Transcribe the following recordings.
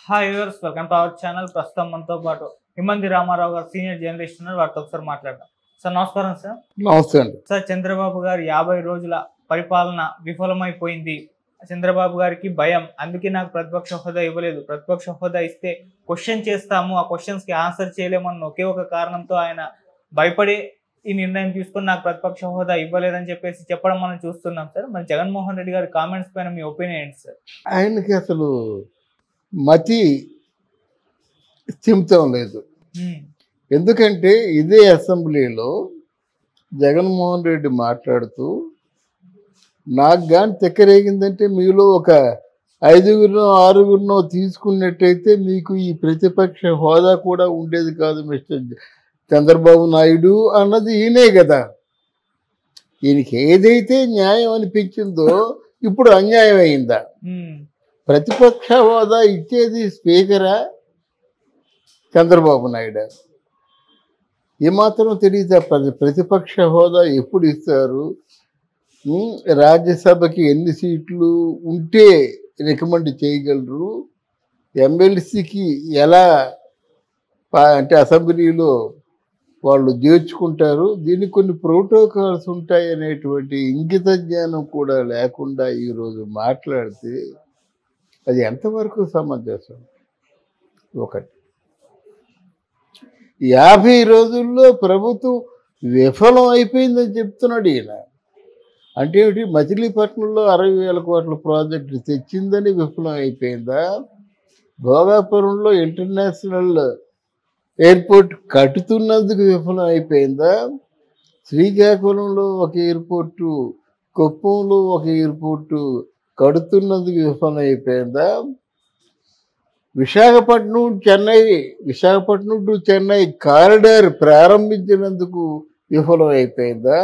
Hi viewers, welcome to our channel. ప్రస్తుతం మనతో పాటు హిమంతి రామారావు గారు సీనియర్ జర్నలిస్ట్ ఉన్నారు. వారితో ఒకసారి మాట్లాడదాం. సార్ నమస్కారం. సార్ నమస్తే అండి. సార్, చంద్రబాబు గారు 50 రోజుల పరిపాలన విఫలమైపోయింది. చంద్రబాబు గారికి భయం, అందుకే నాకు ప్రతిపక్ష హోదా ఇవ్వలేదు. ప్రతిపక్ష హోదా ఇస్తే క్వశ్చన్ చేస్తాము, ఆ క్వశ్చన్స్ కి ఆన్సర్ చేయలేమన్న ఒకే ఒక కారణంతో ఆయన భయపడి ఈ నిర్ణయం తీసుకొని నాకు ప్రతిపక్ష హోదా ఇవ్వలేదని చెప్పేసి చెప్పడం మనం చూస్తున్నాం. సార్, మరి జగన్మోహన్ రెడ్డి గారి కామెంట్స్ పైన మీ ఒపీనియన్ ఏంటి సార్? ఆయనకి అసలు మతి స్థిమితం లేదు. ఎందుకంటే ఇదే అసెంబ్లీలో జగన్మోహన్ రెడ్డి మాట్లాడుతూ నాకు కానీ తెక్కరేగిందంటే మీలో ఒక 5గురినో 6గురినో తీసుకున్నట్టయితే మీకు ఈ ప్రతిపక్ష హోదా కూడా ఉండేది కాదు మిస్టర్ చంద్రబాబు నాయుడు అన్నది ఈయనే కదా. ఈయనకి ఏదైతే న్యాయం అనిపించిందో ఇప్పుడు అన్యాయం అయిందా? ప్రతిపక్ష హోదా ఇచ్చేది స్పీకరా చంద్రబాబు నాయుడు? ఏమాత్రం తెలియదు. ప్రతిపక్ష హోదా ఎప్పుడు ఇస్తారు, రాజ్యసభకి ఎన్ని సీట్లు ఉంటే రికమెండ్ చేయగలరు, ఎమ్మెల్సీకి ఎలా అంటే అసెంబ్లీలో వాళ్ళు చేర్చుకుంటారు, దీనికి కొన్ని ప్రోటోకాల్స్ ఉంటాయి అనేటువంటి ఇంగిత జ్ఞానం కూడా లేకుండా ఈరోజు మాట్లాడితే అది ఎంతవరకు సమంజసం? ఒకటి, 50 రోజుల్లో ప్రభుత్వం విఫలం అయిపోయిందని చెప్తున్నాడు ఈయన. అంటే ఏమిటి? మచిలీపట్నంలో 60,000 కోట్ల ప్రాజెక్టు తెచ్చిందని విఫలం అయిపోయిందా? భోగాపురంలో ఇంటర్నేషనల్ ఎయిర్పోర్ట్ కట్టుతున్నందుకు విఫలం అయిపోయిందా? శ్రీకాకుళంలో ఒక ఎయిర్పోర్టు, కుప్పంలో ఒక ఎయిర్పోర్టు కడుతున్నందుకు విఫలం అయిపోయిందా? విశాఖపట్నం టు చెన్నై కారిడార్ ప్రారంభించినందుకు విఫలం అయిపోయిందా?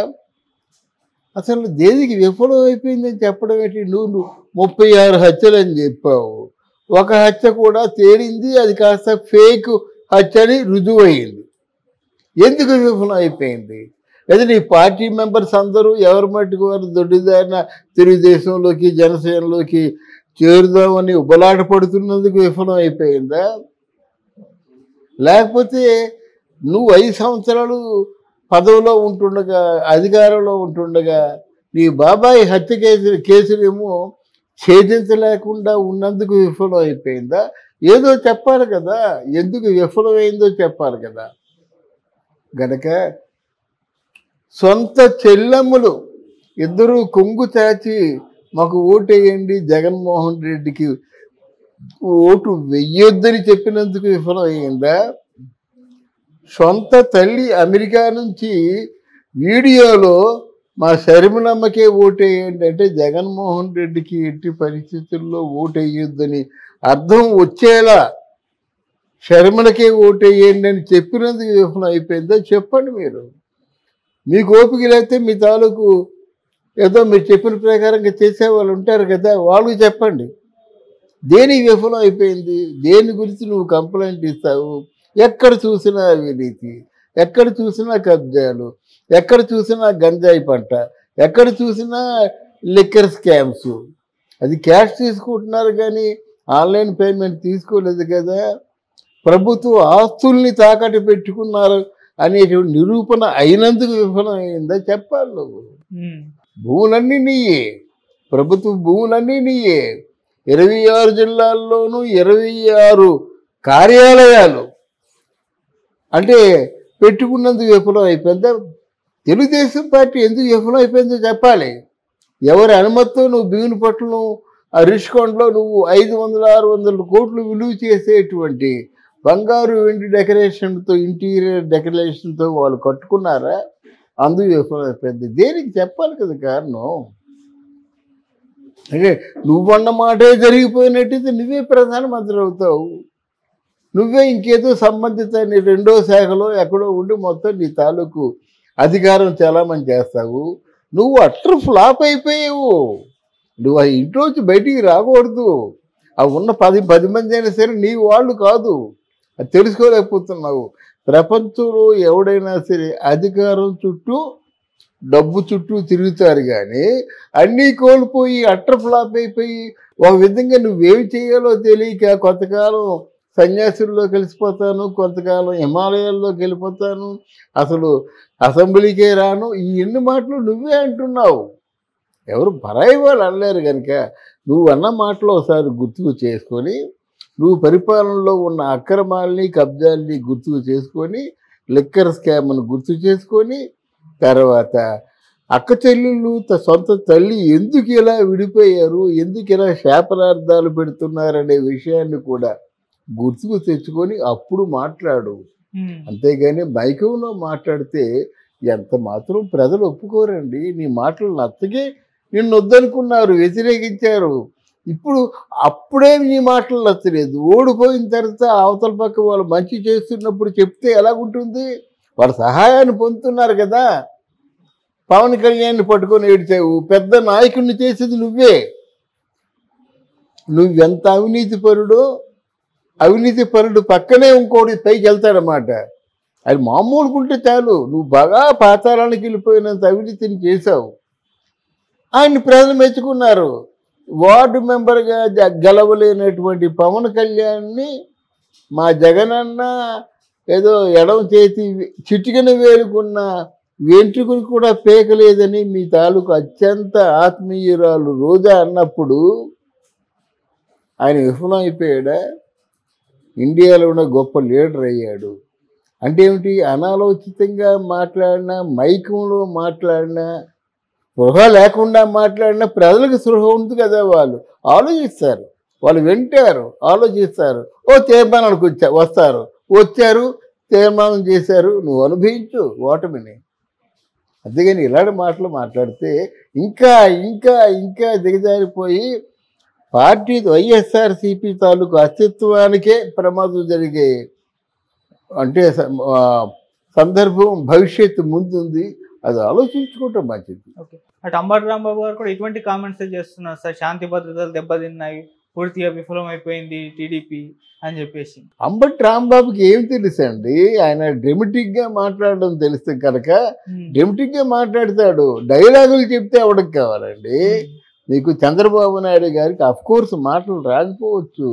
అసలు దేనికి విఫలం అయిపోయిందని చెప్పడం ఏంటి? నువ్వు 36 హత్యలు అని చెప్పావు. ఒక హత్య కూడా తేలింది, అది కాస్త ఫేక్ హత్య అని రుజువైంది. ఎందుకు విఫలం అయిపోయింది? అది నీ పార్టీ మెంబర్స్ అందరూ ఎవరి మట్టుకు వారు దొడ్డిదారిన తెలుగుదేశంలోకి జనసేనలోకి చేరుదామని ఉబలాట పడుతున్నందుకు విఫలం అయిపోయిందా? లేకపోతే నువ్వు 5 సంవత్సరాలు పదవిలో ఉంటుండగా, అధికారంలో ఉంటుండగా నీ బాబాయ్ హత్య కేసులేమో ఛేదించలేకుండా ఉన్నందుకు విఫలం అయిపోయిందా? ఏదో చెప్పాలి కదా, ఎందుకు విఫలమైందో చెప్పాలి కదా. గనక సొంత చెల్లెమ్మలు ఇద్దరూ కొంగు చాచి మాకు ఓటేయండి, జగన్మోహన్ రెడ్డికి ఓటు వెయ్యొద్దని చెప్పినందుకు విఫలం అయ్యిందా? సొంత తల్లి అమెరికా నుంచి వీడియోలో మా శర్మిలమ్మకే ఓటేయండి అంటే జగన్మోహన్ రెడ్డికి ఎట్టి పరిస్థితుల్లో ఓటేయొద్దని అర్థం వచ్చేలా శర్మిలకే ఓటేయండి అని చెప్పినందుకు విఫలం అయిపోయిందా? చెప్పండి. మీకు ఓపిక లేకపోతే మీ తాలూకు ఏదో మీరు చెప్పిన ప్రకారంగా చేసేవాళ్ళు ఉంటారు కదా, వాళ్ళకి చెప్పండి. దేనికి విఫలం అయిపోయింది? దేని గురించి నువ్వు కంప్లైంట్ ఇస్తావు? ఎక్కడ చూసినా అవినీతి, ఎక్కడ చూసినా కబ్జాలు, ఎక్కడ చూసినా గంజాయి పంట, ఎక్కడ చూసినా లిక్కర్ స్కామ్స్. అది క్యాష్ తీసుకుంటున్నారు కానీ ఆన్లైన్ పేమెంట్ తీసుకోలేదు కదా. ప్రభుత్వ ఆస్తుల్ని తాకట్టు పెట్టుకున్నారు అనేటువంటి నిరూపణ అయినందుకు విఫలం అయిందా? చెప్పాలి. నువ్వు భూములన్నీ నీయే, ప్రభుత్వ భూములన్నీ నీయే, 26 జిల్లాల్లోనూ 26 కార్యాలయాలు అంటే పెట్టుకున్నందుకు విఫలం అయిపోయిందా? తెలుగుదేశం పార్టీ ఎందుకు విఫలం అయిపోయిందో చెప్పాలి. ఎవరి అనుమతితో నువ్వు భీమునిపట్నం రిషికొండలో నువ్వు 500-600 కోట్లు విలువ చేసేటువంటి బంగారు వెండి డెకరేషన్తో, ఇంటీరియర్ డెకరేషన్తో వాళ్ళు కట్టుకున్నారా? అందుకు విఫలం అయిపోయింది. దేనికి చెప్పాలి కదా కారణం. అంటే నువ్వన్న మాటే జరిగిపోయినట్టయితే నువ్వే ప్రధానమంత్రి అవుతావు. నువ్వే ఇంకేదో సంబంధిత నీ 2వ శాఖలో ఎక్కడో ఉండి మొత్తం నీ తాలూకు అధికారం చలామణి చేస్తావు. నువ్వు అట్టర్ ఫ్లాప్ అయిపోయావు. నువ్వు ఆ ఇంట్లోంచి బయటికి రాకూడదు. ఆ ఉన్న 10 మంది అయినా సరే నీ వాళ్ళు కాదు, అది తెలుసుకోలేకపోతున్నావు. ప్రపంచంలో ఎవడైనా సరే అధికారం చుట్టూ డబ్బు చుట్టూ తిరుగుతారు కానీ అన్నీ కోల్పోయి అట్టర్ ఫ్లాప్ అయిపోయి ఒక విధంగా నువ్వేమి చేయాలో తెలియక కొంతకాలం సన్యాసుల్లో కలిసిపోతాను, కొంతకాలం హిమాలయాల్లోకి వెళ్ళిపోతాను, అసలు అసెంబ్లీకే రాను, ఈ ఎన్ని మాటలు నువ్వే అంటున్నావు. ఎవరు పరాయి వాళ్ళు అనలేరు కనుక నువ్వు అన్న మాటలు ఒకసారి గుర్తుకు చేసుకొని, నువ్వు పరిపాలనలో ఉన్న అక్రమాలని కబ్జాలని గుర్తుకు చేసుకొని, లిక్కర్ స్కామ్ను గుర్తు చేసుకొని, తర్వాత అక్క చెల్లెళ్ళు సొంత తల్లి ఎందుకు ఇలా విడిపోయారు, ఎందుకు ఇలా శాపనార్థాలు పెడుతున్నారనే విషయాన్ని కూడా గుర్తుకు తెచ్చుకొని అప్పుడు మాట్లాడు. అంతేగాని మైకంలో మాట్లాడితే ఎంత మాత్రం ప్రజలు ఒప్పుకోరండి. నీ మాటలు నచ్చగే నిన్ను వద్దనుకున్నారు, వ్యతిరేకించారు. ఇప్పుడు అప్పుడే నీ మాటలు నచ్చలేదు, ఓడిపోయిన తర్వాత అవతల పక్క వాళ్ళు మంచి చేస్తున్నప్పుడు చెప్తే ఎలాగుంటుంది? వాళ్ళ సహాయాన్ని పొందుతున్నారు కదా. పవన్ కళ్యాణ్ని పట్టుకొని ఏడిచావు, పెద్ద నాయకుడిని చేసేది నువ్వే. నువ్వెంత అవినీతి పరుడు పక్కనే ఇంకోటి పైకి వెళ్తాడనమాట. అది మామూలుకుంటే చాలు, నువ్వు బాగా పాతాళానికి వెళ్ళిపోయినంత అవినీతిని చేశావు. ఆయన్ని ప్రజలు మెచ్చుకున్నారు. వార్డు మెంబర్గా గెలవలేనటువంటి పవన్ కళ్యాణ్ని మా జగనన్న ఏదో ఎడమ చేతి చిటికెన వేలుకున్న వెంట్రుకలు కూడా పేకలేదని మీ తాలూకు అత్యంత ఆత్మీయురాలు రోజా అన్నప్పుడు ఆయన విఫలం అయిపోయాడా? ఇండియాలో ఉన్న గొప్ప లీడర్ అయ్యాడు. అంటే ఏమిటి? అనాలోచితంగా మాట్లాడినా, మైకంలో మాట్లాడినా, స్పృహ లేకుండా మాట్లాడినా ప్రజలకు స్పృహ ఉంది కదా. వాళ్ళు ఆలోచిస్తారు, వాళ్ళు వింటారు, ఆలోచిస్తారు. తీర్మానానికి వచ్చారు, తీర్మానం చేశారు, నువ్వు అనుభవించు ఓటమిని. అంతేగాని ఇలాంటి మాటలు మాట్లాడితే ఇంకా ఇంకా ఇంకా దిగజారిపోయి పార్టీ వైఎస్ఆర్సీపీ తాలూకు అస్తిత్వానికే ప్రమాదం జరిగే అంటే సందర్భం భవిష్యత్తు ముందుంది. అది ఆలోచించుకోవటం మంచిది. ఓకే. అటు అంబటి రాంబాబు గారు కూడా ఇటువంటి కామెంట్స్ చేస్తున్నారు సార్, శాంతి భద్రతలు దెబ్బతిన్నాయి, పూర్తిగా విఫలమైపోయింది టీడీపీ అని చెప్పేసి. అంబటి రాంబాబుకి ఏం తెలుసండి? ఆయన డ్రమటిక్గా మాట్లాడడం తెలుసు కనుక డ్రమటిక్గా మాట్లాడతాడు. డైలాగులు చెప్తే ఎవరికి కావాలండి? మీకు చంద్రబాబు నాయుడు గారికి అఫ్కోర్స్ మాటలు రాకపోవచ్చు,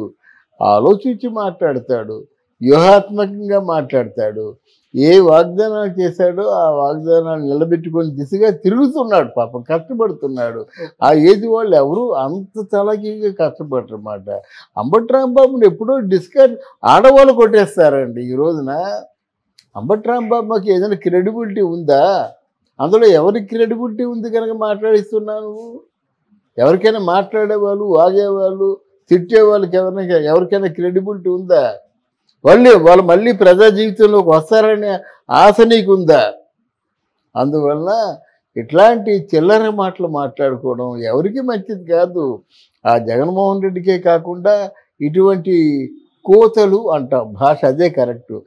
ఆలోచించి మాట్లాడతాడు, వ్యూహాత్మకంగా మాట్లాడతాడు. ఏ వాగ్దానాలు చేశాడో ఆ వాగ్దానాలు నిలబెట్టుకొని దిశగా తిరుగుతున్నాడు. పాపం కష్టపడుతున్నాడు. ఆ ఏజ్ వాళ్ళు ఎవరు అంత చలాకీగా కష్టపడరు అన్నమాట. అంబటి రాంబాబుని ఎప్పుడో ఆడవాళ్ళు కొట్టేస్తారండి. ఈ రోజున అంబటి రాంబాబుకి ఏదైనా క్రెడిబిలిటీ ఉందా? అందులో ఎవరికి క్రెడిబిలిటీ ఉంది కనుక మాట్లాడిస్తున్నాను? ఎవరికైనా మాట్లాడేవాళ్ళు, వాగేవాళ్ళు, తిట్టేవాళ్ళకి ఎవరికైనా క్రెడిబిలిటీ ఉందా? వాళ్ళు మళ్ళీ ప్రజా జీవితంలోకి వస్తారనే ఆశ నీకుందా? అందువల్ల ఇట్లాంటి చిల్లర మాటలు మాట్లాడుకోవడం ఎవరికి మంచిది కాదు. ఆ జగన్మోహన్ రెడ్డికే కాకుండా ఇటువంటి కోతలు అంటాం, భాష అదే కరెక్టు.